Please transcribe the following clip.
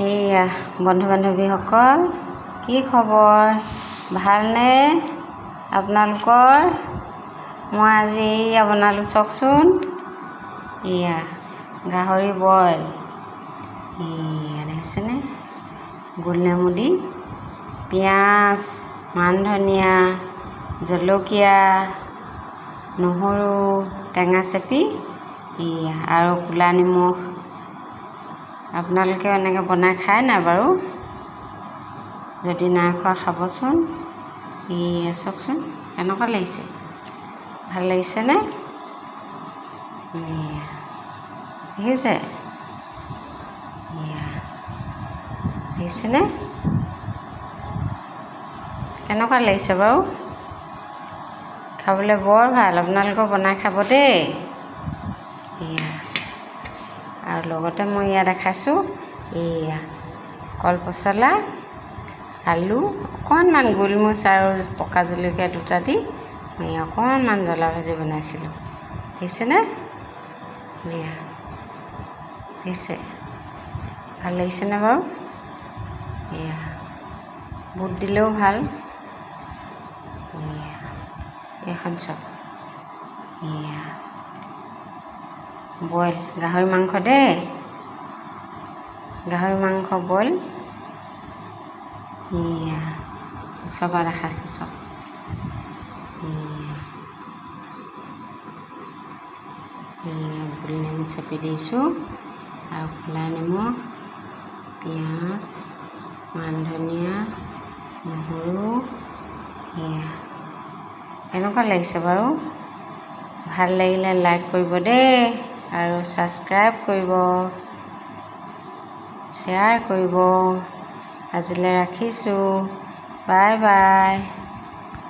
এইয়া বন্ধু বান্ধৱীসকল, কি খবৰ? ভালনে আপোনালোকৰ? মই আজি এইয়া বনালোঁ, চাওকচোন। এয়া গাহৰি বইল, এয়া দেখিছেনে? গোল নেমু দি, পিঁয়াজ, মান ধনিয়া, জলকীয়া, নহৰু, টেঙা চেপি, এয়া আৰু ক'লা নিমখ। আপোনালোকে এনেকৈ বনাই খায় নাই বাৰু? যদি নাই খোৱা খাবচোন। এয়া চাওকচোন কেনেকুৱা লাগিছে, ভাল লাগিছেনে? এয়া দেখিছে, এয়া দেখিছেনে কেনেকুৱা লাগিছে বাৰু? খাবলৈ বৰ ভাল, আপোনালোকেও বনাই খাব দেই। এয়া আৰু লগতে মই ইয়াত দেখাইছোঁ, এয়া কল পচলা, আলু, অকণমান গোলমৰিচ আৰু পকা জলকীয়া দুটা দি মই অকণমান জ্বলা ভাজি বনাইছিলোঁ। দেখিছেনে? এয়া দেখিছে, ভাল লাগিছেনে বাৰু? এয়া বুট দিলেও ভাল। এয়া এইখন চাওক, এয়া বইল গাহৰি মাংস দেই, গাহৰি মাংস বইল। এয়া চবা দেখাইছোঁ চব। এয়া গোল নেমু চেপি দিছোঁ আৰু ক'লা নিমখ, পিঁয়াজ, মান ধনিয়া, নহৰু। এয়া কেনেকুৱা লাগিছে বাৰু? ভাল লাগিলে লাইক কৰিব দেই, আৰু ছাবস্ক্ৰাইব কৰিব, শ্বেয়াৰ কৰিব। আজিলৈ ৰাখিছোঁ, বাই বাই।